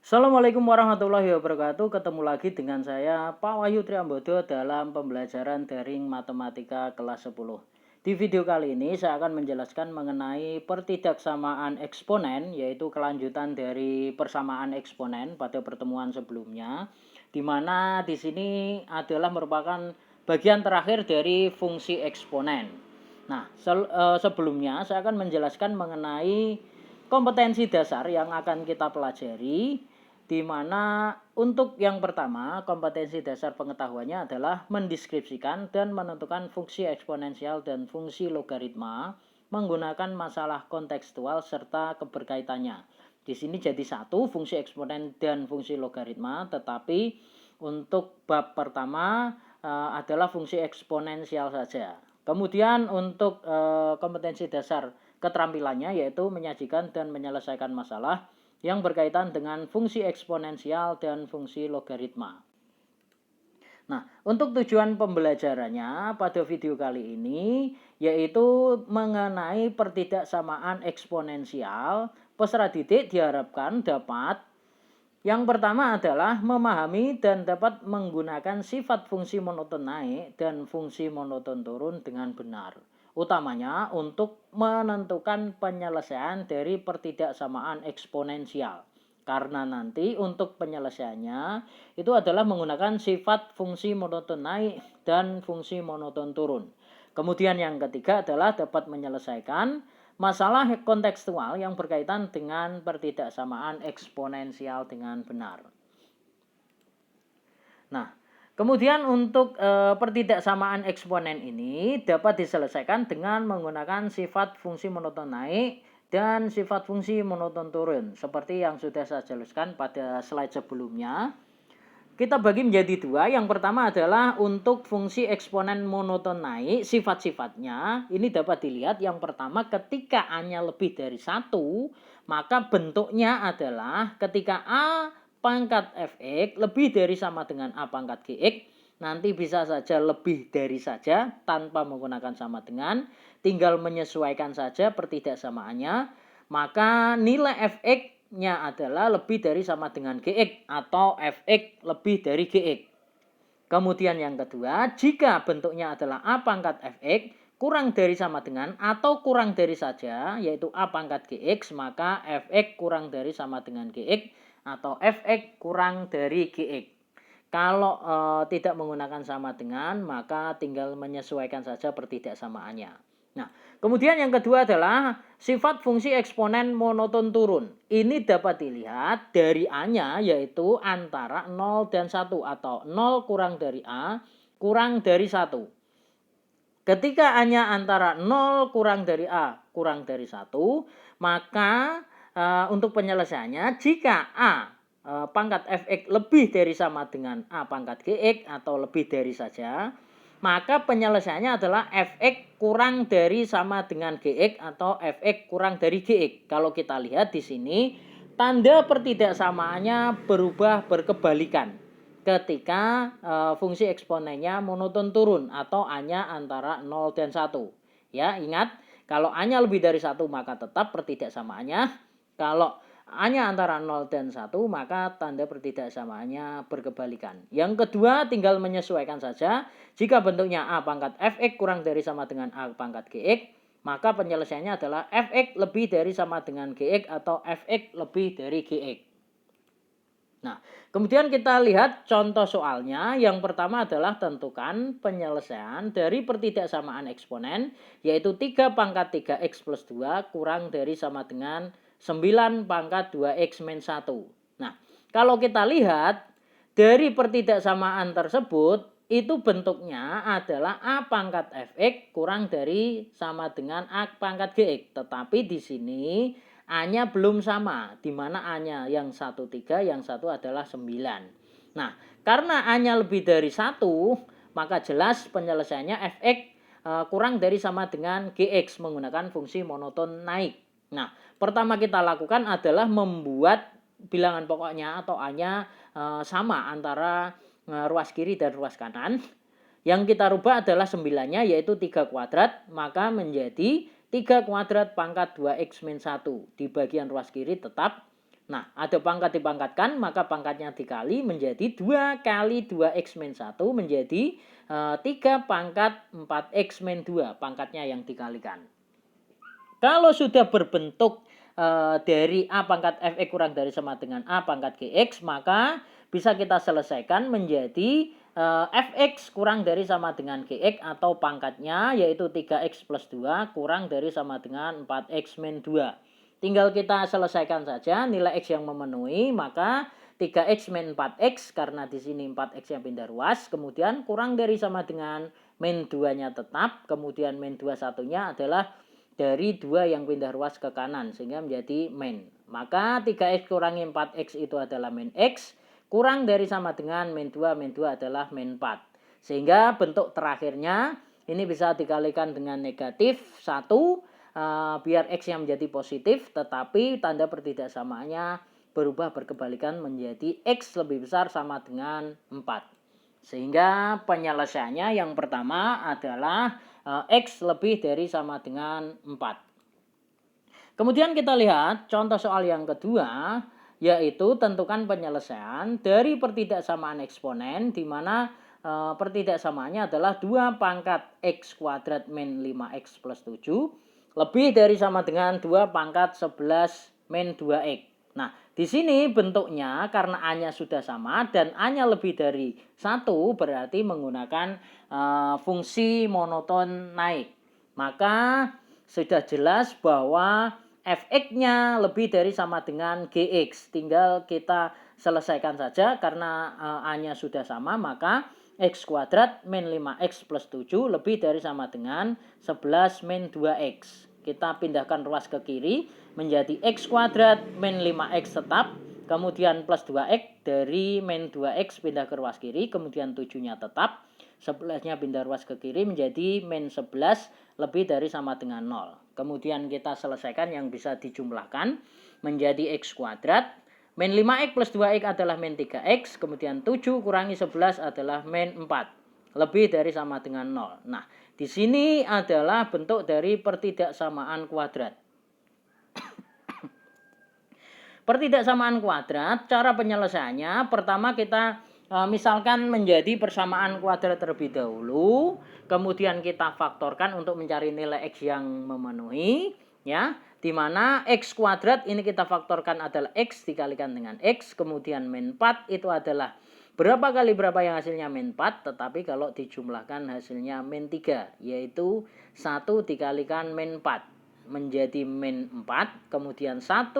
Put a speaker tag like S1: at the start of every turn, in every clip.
S1: Assalamualaikum warahmatullahi wabarakatuh. Ketemu lagi dengan saya Pak Wahyu Triambodo dalam pembelajaran daring matematika kelas 10. Di video kali ini saya akan menjelaskan mengenai pertidaksamaan eksponen, yaitu kelanjutan dari persamaan eksponen pada pertemuan sebelumnya, di mana di sini adalah merupakan bagian terakhir dari fungsi eksponen. Nah, sebelumnya saya akan menjelaskan mengenai kompetensi dasar yang akan kita pelajari, di mana untuk yang pertama kompetensi dasar pengetahuannya adalah mendeskripsikan dan menentukan fungsi eksponensial dan fungsi logaritma menggunakan masalah kontekstual serta keberkaitannya. Di sini jadi satu fungsi eksponen dan fungsi logaritma, tetapi untuk bab pertama adalah fungsi eksponensial saja. Kemudian untuk kompetensi dasar keterampilannya yaitu menyajikan dan menyelesaikan masalah yang berkaitan dengan fungsi eksponensial dan fungsi logaritma. Nah, untuk tujuan pembelajarannya pada video kali ini yaitu mengenai pertidaksamaan eksponensial, peserta didik diharapkan dapat yang pertama adalah memahami dan dapat menggunakan sifat fungsi monoton naik dan fungsi monoton turun dengan benar. Utamanya untuk menentukan penyelesaian dari pertidaksamaan eksponensial. Karena nanti untuk penyelesaiannya itu adalah menggunakan sifat fungsi monoton naik dan fungsi monoton turun. Kemudian yang ketiga adalah dapat menyelesaikan masalah kontekstual yang berkaitan dengan pertidaksamaan eksponensial dengan benar. Nah, kemudian untuk pertidaksamaan eksponen ini dapat diselesaikan dengan menggunakan sifat fungsi monoton naik dan sifat fungsi monoton turun seperti yang sudah saya jelaskan pada slide sebelumnya. Kita bagi menjadi dua. Yang pertama adalah untuk fungsi eksponen monoton naik, sifat-sifatnya ini dapat dilihat. Yang pertama, ketika A-nya lebih dari 1, maka bentuknya adalah ketika A pangkat fx lebih dari sama dengan A pangkat gx, nanti bisa saja lebih dari saja tanpa menggunakan sama dengan, tinggal menyesuaikan saja pertidaksamaannya, maka nilai fx nya adalah lebih dari sama dengan gx atau fx lebih dari gx. Kemudian yang kedua, jika bentuknya adalah A pangkat fx kurang dari sama dengan atau kurang dari saja, yaitu A pangkat gx, maka fx kurang dari sama dengan gx atau fx kurang dari gx. Kalau tidak menggunakan sama dengan, maka tinggal menyesuaikan saja pertidaksamaannya. Nah, kemudian yang kedua adalah sifat fungsi eksponen monoton turun. Ini dapat dilihat dari A-nya yaitu antara 0 dan 1 atau 0 kurang dari A kurang dari 1. Ketika A-nya antara 0 kurang dari A kurang dari 1, maka untuk penyelesaiannya jika A pangkat fx lebih dari sama dengan A pangkat gx atau lebih dari saja, maka penyelesaiannya adalah fx kurang dari sama dengan gx atau fx kurang dari gx. Kalau kita lihat di sini tanda pertidaksamaannya berubah berkebalikan ketika fungsi eksponennya monoton turun atau A-nya antara 0 dan 1. Ya, ingat kalau A-nya lebih dari 1 maka tetap pertidaksamaannya. Kalau A-nya antara 0 dan 1 maka tanda pertidaksamaannya berkebalikan. Yang kedua tinggal menyesuaikan saja. Jika bentuknya A pangkat fx kurang dari sama dengan A pangkat gx, maka penyelesaiannya adalah fx lebih dari sama dengan gx atau fx lebih dari gx. Nah, kemudian kita lihat contoh soalnya. Yang pertama adalah tentukan penyelesaian dari pertidaksamaan eksponen, yaitu 3 pangkat 3x plus 2 kurang dari sama dengan 9 pangkat 2x min 1. Nah, kalau kita lihat dari pertidaksamaan tersebut, itu bentuknya adalah A pangkat fx kurang dari sama dengan A pangkat gx. Tetapi di sini A-nya belum sama, di mana A-nya yang 1 3, yang satu adalah 9. Nah, karena A-nya lebih dari 1, maka jelas penyelesaiannya fx kurang dari sama dengan gx menggunakan fungsi monoton naik. Nah, pertama kita lakukan adalah membuat bilangan pokoknya atau A-nya sama antara ruas kiri dan ruas kanan. Yang kita rubah adalah 9-nya yaitu 3 kuadrat, maka menjadi 3 kuadrat pangkat 2x min 1. Di bagian ruas kiri tetap Nah, ada pangkat dipangkatkan, maka pangkatnya dikali menjadi 2 kali 2x min 1 menjadi 3 pangkat 4x min 2, pangkatnya yang dikalikan. Kalau sudah berbentuk dari A pangkat fx kurang dari sama dengan A pangkat gx, maka bisa kita selesaikan menjadi fx kurang dari sama dengan gx atau pangkatnya yaitu 3x plus 2 kurang dari sama dengan 4x min 2. Tinggal kita selesaikan saja nilai x yang memenuhi, maka 3x min 4x karena di sini 4x yang pindah ruas, kemudian kurang dari sama dengan min 2-nya tetap, kemudian min 2 satunya adalah dari 2 yang pindah ruas ke kanan sehingga menjadi min. Maka 3x kurangi 4x itu adalah min x, kurang dari sama dengan min 2 adalah min 4. Sehingga bentuk terakhirnya ini bisa dikalikan dengan negatif 1 biar x yang menjadi positif, tetapi tanda pertidaksamaannya berubah berkebalikan menjadi x lebih besar sama dengan 4. Sehingga penyelesaiannya yang pertama adalah x lebih dari sama dengan 4. Kemudian kita lihat contoh soal yang kedua, yaitu tentukan penyelesaian dari pertidaksamaan eksponen di mana pertidaksamaannya adalah 2 pangkat x kuadrat min 5x plus 7 lebih dari sama dengan 2 pangkat 11 min 2x. Nah, di sini bentuknya karena A-nya sudah sama dan A-nya lebih dari 1 berarti menggunakan fungsi monoton naik. Maka sudah jelas bahwa fx-nya lebih dari sama dengan gx. Tinggal kita selesaikan saja karena A-nya sudah sama, maka x kuadrat min 5x plus 7 lebih dari sama dengan 11 min 2x. Kita pindahkan ruas ke kiri menjadi x kuadrat min 5x tetap, kemudian plus 2x dari min 2x pindah ke ruas kiri, kemudian 7-nya tetap, 11-nya pindah ruas ke kiri menjadi min 11 lebih dari sama dengan 0. Kemudian kita selesaikan yang bisa dijumlahkan menjadi x kuadrat. Min 5x plus 2x adalah min 3x, kemudian 7 kurangi 11 adalah min 4. Lebih dari sama dengan 0. Nah, di sini adalah bentuk dari pertidaksamaan kuadrat. Pertidaksamaan kuadrat, cara penyelesaiannya, pertama kita misalkan menjadi persamaan kuadrat terlebih dahulu, kemudian kita faktorkan untuk mencari nilai x yang memenuhi, ya, di mana x kuadrat ini kita faktorkan adalah x dikalikan dengan x, kemudian min 4 itu adalah berapa kali berapa yang hasilnya min 4, tetapi kalau dijumlahkan hasilnya min 3, yaitu 1 dikalikan min 4 menjadi min 4, kemudian 1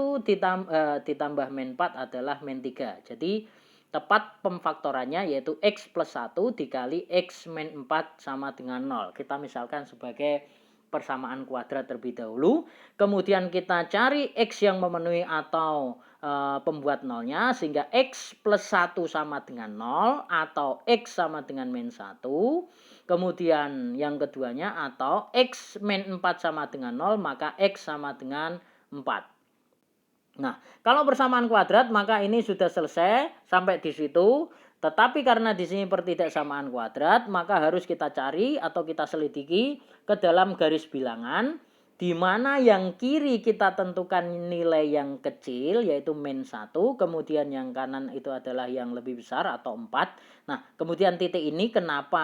S1: ditambah min 4 adalah min 3. Jadi tepat pemfaktorannya yaitu x plus 1 dikali x min 4 sama dengan 0. Kita misalkan sebagai persamaan kuadrat terlebih dahulu, kemudian kita cari x yang memenuhi atau pembuat nolnya, sehingga x plus 1 sama dengan 0 atau x sama dengan min 1, kemudian yang keduanya atau x min 4 sama dengan 0 maka x sama dengan 4. Nah, kalau persamaan kuadrat maka ini sudah selesai sampai di situ. Tetapi karena di sini pertidaksamaan kuadrat, maka harus kita cari atau kita selidiki ke dalam garis bilangan, di mana yang kiri kita tentukan nilai yang kecil yaitu min 1, kemudian yang kanan itu adalah yang lebih besar atau 4. Nah, kemudian titik ini kenapa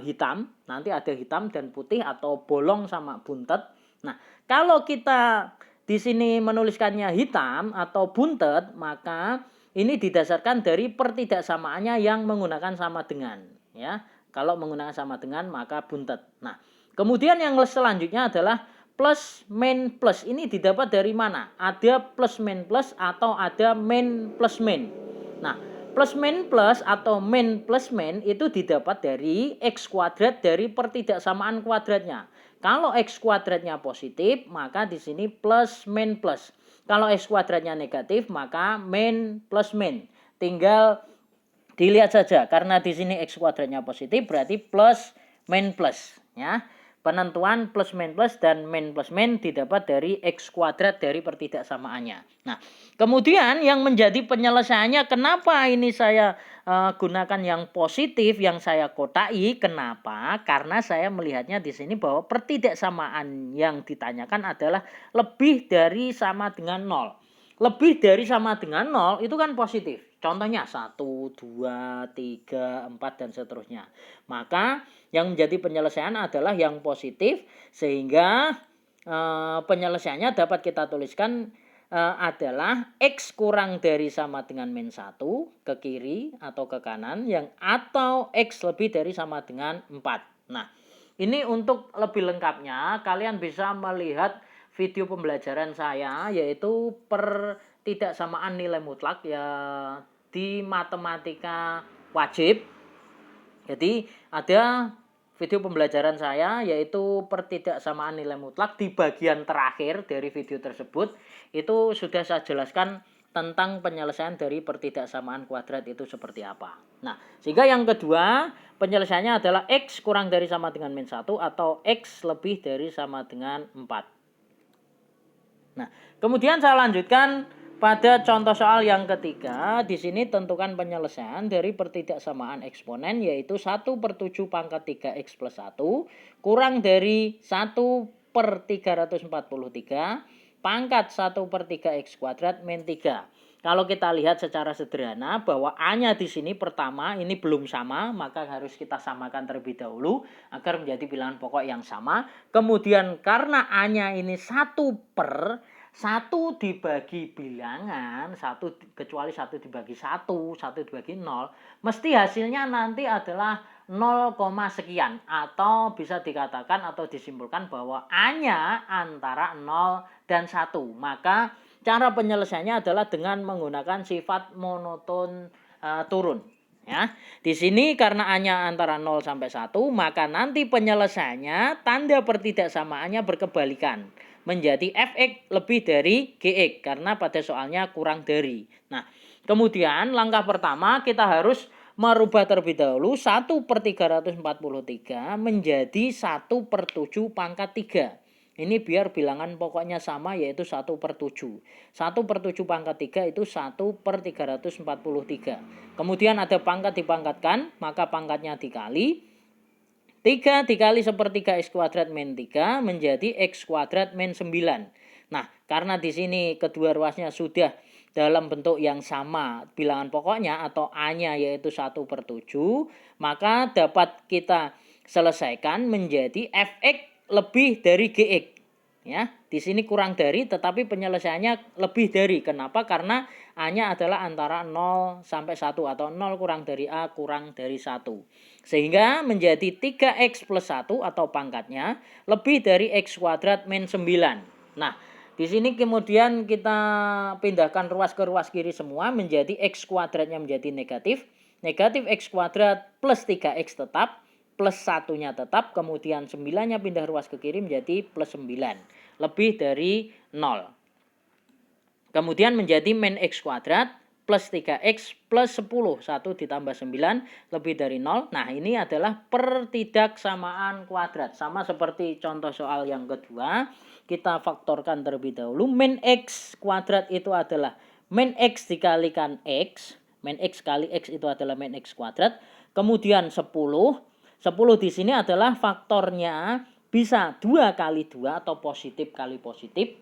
S1: hitam? Nanti ada hitam dan putih atau bolong sama buntet. Nah, kalau kita di sini menuliskannya hitam atau buntet, maka ini didasarkan dari pertidaksamaannya yang menggunakan sama dengan, ya. Kalau menggunakan sama dengan maka buntet. Nah, kemudian yang selanjutnya adalah plus min plus. Ini didapat dari mana? Ada plus min plus atau ada min plus min. Nah, plus min plus atau min plus min itu didapat dari x kuadrat dari pertidaksamaan kuadratnya. Kalau x kuadratnya positif, maka di sini plus min plus. Kalau x kuadratnya negatif, maka min plus min. Tinggal dilihat saja, karena di sini x kuadratnya positif, berarti plus min plus. Ya, penentuan plus min plus dan min plus min didapat dari x kuadrat dari pertidaksamaannya. Nah, kemudian yang menjadi penyelesaiannya, kenapa ini saya gunakan yang positif, yang saya kotai? Kenapa? Karena saya melihatnya di sini bahwa pertidaksamaan yang ditanyakan adalah lebih dari sama dengan 0. lebih dari sama dengan 0 itu kan positif. Contohnya 1, 2, 3, 4 dan seterusnya. Maka yang menjadi penyelesaian adalah yang positif sehingga penyelesaiannya dapat kita tuliskan adalah X kurang dari sama dengan min 1 ke kiri atau ke kanan yang atau X lebih dari sama dengan 4. Nah, ini untuk lebih lengkapnya kalian bisa melihat video pembelajaran saya yaitu pertidaksamaan nilai mutlak ya di matematika wajib. Jadi ada video pembelajaran saya yaitu pertidaksamaan nilai mutlak. Di bagian terakhir dari video tersebut itu sudah saya jelaskan tentang penyelesaian dari pertidaksamaan kuadrat itu seperti apa. Nah, sehingga yang kedua penyelesaiannya adalah X kurang dari sama dengan min 1 atau X lebih dari sama dengan 4. Nah, kemudian saya lanjutkan pada contoh soal yang ketiga. Di sini tentukan penyelesaian dari pertidaksamaan eksponen yaitu 1/7 pangkat 3x plus 1 kurang dari 1/343 pangkat 1/3x kuadrat min 3. Kalau kita lihat secara sederhana bahwa A-nya di sini pertama ini belum sama, maka harus kita samakan terlebih dahulu agar menjadi pilihan pokok yang sama. Kemudian karena A-nya ini 1/1 dibagi bilangan, 1 kecuali 1 dibagi 1 dibagi 0, mesti hasilnya nanti adalah 0, sekian atau bisa dikatakan atau disimpulkan bahwa A-nya antara 0 dan 1. Maka cara penyelesaiannya adalah dengan menggunakan sifat monoton turun. Ya, di sini karena A-nya antara 0 sampai 1, maka nanti penyelesaiannya tanda pertidaksamaannya berkebalikan menjadi fx lebih dari gx karena pada soalnya kurang dari. Nah, kemudian langkah pertama kita harus merubah terlebih dahulu 1/343 menjadi 1/7 pangkat 3. Ini biar bilangan pokoknya sama yaitu 1/7. 1/7 pangkat 3 itu 1/343. Kemudian ada pangkat dipangkatkan, maka pangkatnya dikali. 3 dikali 1/3 x kuadrat min 3 menjadi x kuadrat min 9. Nah, karena di sini kedua ruasnya sudah dalam bentuk yang sama bilangan pokoknya atau A-nya yaitu 1/7, maka dapat kita selesaikan menjadi fx lebih dari gx. Ya, di sini kurang dari tetapi penyelesaiannya lebih dari. Kenapa? Karena A-nya adalah antara 0 sampai 1 atau 0 kurang dari A kurang dari 1. Sehingga menjadi 3x plus 1 atau pangkatnya lebih dari x kuadrat min 9. Nah, di sini kemudian kita pindahkan ruas ke ruas kiri semua menjadi x kuadratnya menjadi negatif. Negatif x kuadrat plus 3x tetap plus 1-nya tetap, kemudian 9-nya pindah ruas ke kiri menjadi plus 9, lebih dari 0. Kemudian menjadi min x kuadrat plus 3x plus 10, 1 ditambah 9 lebih dari 0. Nah, ini adalah pertidaksamaan kuadrat. Sama seperti contoh soal yang kedua, kita faktorkan terlebih dahulu. Min x kuadrat itu adalah min x dikalikan x. Min x kali x itu adalah min x kuadrat. Kemudian 10 di sini adalah faktornya bisa 2 kali 2 atau positif kali positif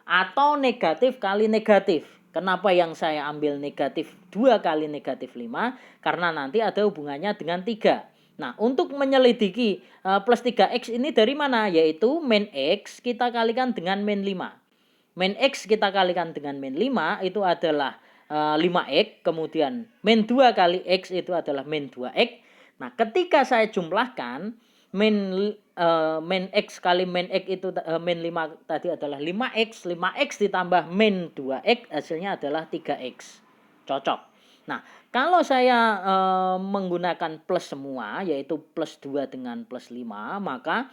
S1: atau negatif kali negatif. Kenapa yang saya ambil negatif 2 kali negatif 5? Karena nanti ada hubungannya dengan 3. Nah, untuk menyelidiki plus 3x ini dari mana? Yaitu min x kita kalikan dengan min 5. Min x kita kalikan dengan min 5 itu adalah 5x. Kemudian min 2 kali x itu adalah min 2x. Nah, ketika saya jumlahkan min x kali min x itu min 5 tadi adalah 5x, 5x ditambah min 2x hasilnya adalah 3x. Cocok. Nah, kalau saya menggunakan plus semua yaitu plus 2 dengan plus 5, maka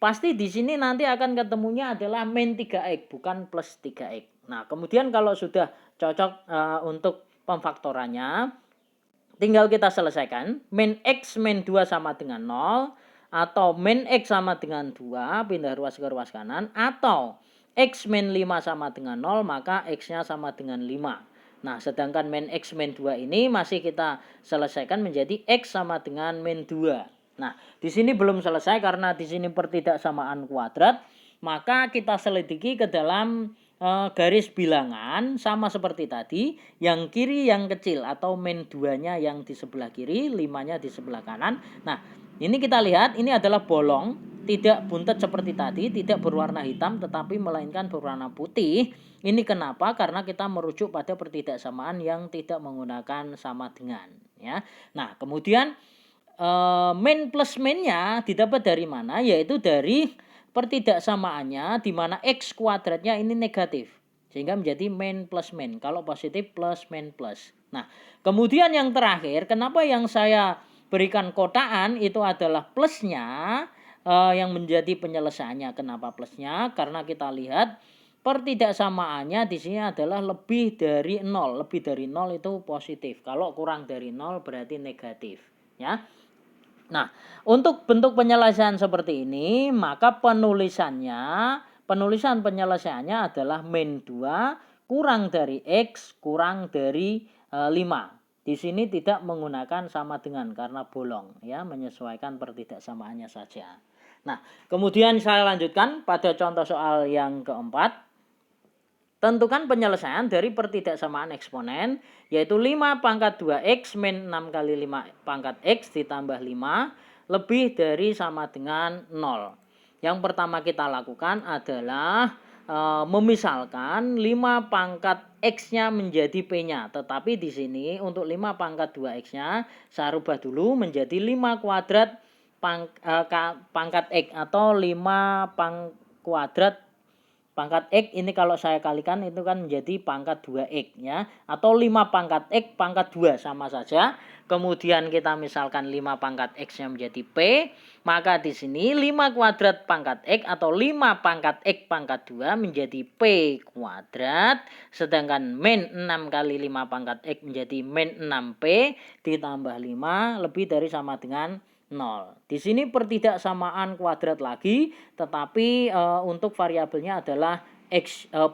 S1: pasti di sini nanti akan ketemunya adalah min 3x bukan plus 3x. Nah, kemudian kalau sudah cocok untuk pemfaktorannya, tinggal kita selesaikan. Min x min 2 sama dengan 0. Atau min x sama dengan 2. Pindah ruas ke ruas kanan. Atau x min 5 sama dengan 0. Maka x-nya sama dengan 5. Nah, sedangkan min x min 2 ini masih kita selesaikan menjadi x sama dengan min 2. Nah, di sini belum selesai karena di sini pertidaksamaan kuadrat. Maka kita selidiki ke dalam garis bilangan sama seperti tadi, yang kiri yang kecil atau min 2-nya yang di sebelah kiri, 5-nya di sebelah kanan. Nah, ini kita lihat ini adalah bolong, tidak buntet seperti tadi, tidak berwarna hitam tetapi melainkan berwarna putih. Ini kenapa? Karena kita merujuk pada pertidaksamaan yang tidak menggunakan sama dengan, ya. Nah, kemudian min plus minnya didapat dari mana? Yaitu dari pertidaksamaannya di mana x kuadratnya ini negatif. Sehingga menjadi min plus min. Kalau positif plus min plus. Nah, kemudian yang terakhir, kenapa yang saya berikan kotaan itu adalah plusnya, yang menjadi penyelesaiannya. Kenapa plusnya? Karena kita lihat pertidaksamaannya di sini adalah lebih dari 0. Lebih dari 0 itu positif. Kalau kurang dari 0 berarti negatif. Ya. Nah, untuk bentuk penyelesaian seperti ini, maka penulisan penyelesaiannya adalah min 2 kurang dari X kurang dari 5. Di sini tidak menggunakan sama dengan karena bolong, ya, menyesuaikan pertidaksamaannya saja. Nah, kemudian saya lanjutkan pada contoh soal yang keempat. Tentukan penyelesaian dari pertidaksamaan eksponen, yaitu 5 pangkat 2x min 6 kali 5 pangkat x ditambah 5 lebih dari sama dengan 0. Yang pertama kita lakukan adalah memisalkan 5 pangkat x-nya menjadi p-nya. Tetapi di sini untuk 5 pangkat 2x-nya saya rubah dulu menjadi 5 kuadrat pangkat x atau 5 kuadrat pangkat X ini kalau saya kalikan itu kan menjadi pangkat 2X, ya. Atau 5 pangkat X pangkat 2 sama saja. Kemudian kita misalkan 5 pangkat X-nya menjadi P. Maka di sini 5 kuadrat pangkat X atau 5 pangkat X pangkat 2 menjadi P kuadrat. Sedangkan min 6 kali 5 pangkat X menjadi min 6P ditambah 5 lebih dari sama dengan 0. Di sini pertidaksamaan kuadrat lagi, tetapi untuk variabelnya adalah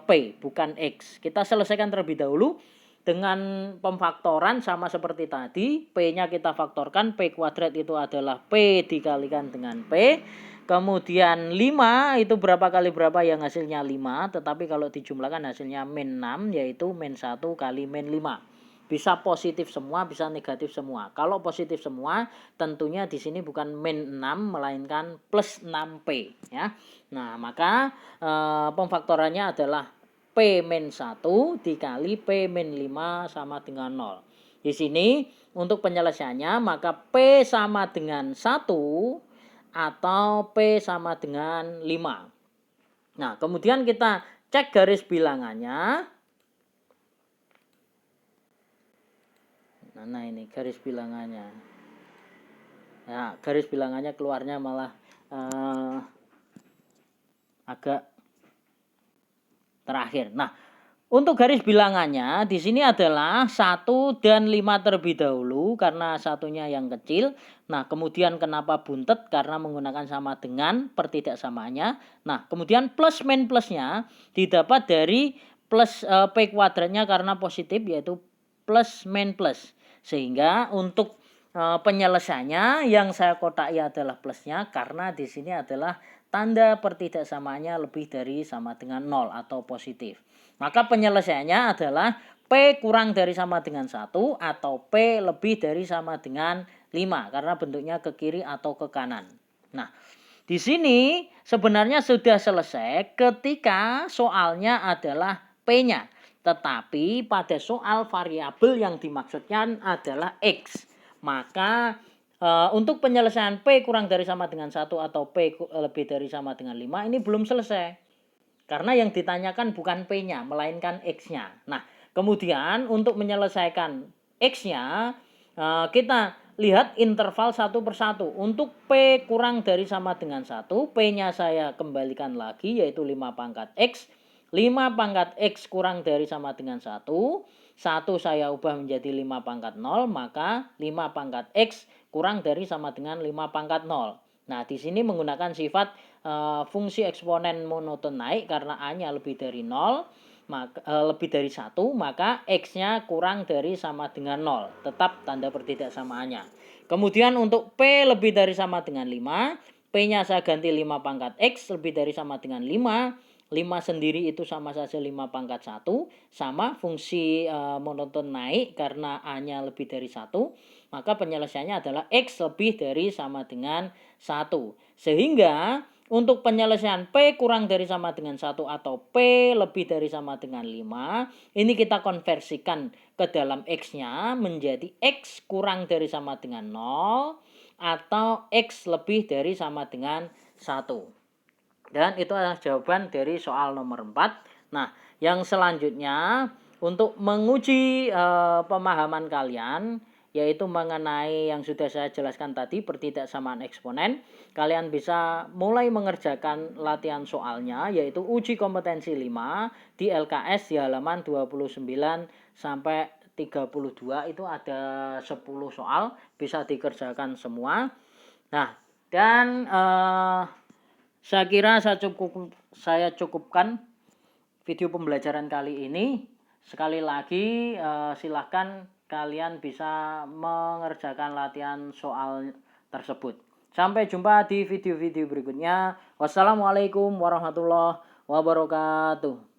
S1: P bukan X. Kita selesaikan terlebih dahulu dengan pemfaktoran sama seperti tadi. P-nya kita faktorkan, P kuadrat itu adalah P dikalikan dengan P. Kemudian 5 itu berapa kali berapa yang hasilnya 5, tetapi kalau dijumlahkan hasilnya min 6 yaitu min 1 kali min 5. Bisa positif semua, bisa negatif semua. Kalau positif semua, tentunya di sini bukan min 6 melainkan plus 6P, ya. Nah, maka pemfaktorannya adalah P min 1 dikali P min 5 sama dengan 0. Di sini untuk penyelesaiannya maka P sama dengan 1 atau P sama dengan 5. Nah, kemudian kita cek garis bilangannya. Nah, ini garis bilangannya. Ya, garis bilangannya keluarnya malah agak terakhir. Nah, untuk garis bilangannya di sini adalah 1 dan 5 terlebih dahulu karena satunya yang kecil. Nah, kemudian kenapa buntet? Karena menggunakan sama dengan pertidaksamaannya. Nah, kemudian plus min plusnya didapat dari plus P kuadratnya karena positif yaitu plus min plus. Sehingga untuk penyelesaiannya yang saya kotaki adalah plusnya karena di sini adalah tanda pertidaksamaannya lebih dari sama dengan 0 atau positif. Maka penyelesaiannya adalah P kurang dari sama dengan 1 atau P lebih dari sama dengan 5 karena bentuknya ke kiri atau ke kanan. Nah, di sini sebenarnya sudah selesai ketika soalnya adalah P-nya. Tetapi pada soal variabel yang dimaksudkan adalah X. Maka untuk penyelesaian P kurang dari sama dengan 1 atau P lebih dari sama dengan 5 ini belum selesai. Karena yang ditanyakan bukan P-nya, melainkan X-nya. Nah, kemudian untuk menyelesaikan X-nya, kita lihat interval satu persatu. Untuk P kurang dari sama dengan 1, P-nya saya kembalikan lagi yaitu 5 pangkat X. 5 pangkat X kurang dari sama dengan 1. 1 saya ubah menjadi 5 pangkat 0, maka 5 pangkat X kurang dari sama dengan 5 pangkat 0. Nah, di sini menggunakan sifat fungsi eksponen monoton naik karena A-nya lebih dari 0, maka lebih dari 1, maka X-nya kurang dari sama dengan 0. Tetap tanda pertidaksamaannya. Kemudian untuk P lebih dari sama dengan 5, P-nya saya ganti 5 pangkat X lebih dari sama dengan 5. 5 sendiri itu sama saja 5 pangkat 1, sama fungsi monoton naik karena A-nya lebih dari 1, maka penyelesaiannya adalah X lebih dari sama dengan 1. Sehingga untuk penyelesaian P kurang dari sama dengan 1 atau P lebih dari sama dengan 5, ini kita konversikan ke dalam X-nya menjadi X kurang dari sama dengan 0 atau X lebih dari sama dengan 1. Dan itu adalah jawaban dari soal nomor 4. Nah, yang selanjutnya untuk menguji pemahaman kalian, yaitu mengenai yang sudah saya jelaskan tadi, pertidaksamaan eksponen, kalian bisa mulai mengerjakan latihan soalnya, yaitu uji kompetensi 5 di LKS di halaman 29 sampai 32, itu ada 10 soal, bisa dikerjakan semua. Nah, dan saya kira saya cukupkan video pembelajaran kali ini. Sekali lagi silahkan kalian bisa mengerjakan latihan soal tersebut. Sampai jumpa di video-video berikutnya. Wassalamualaikum warahmatullahi wabarakatuh.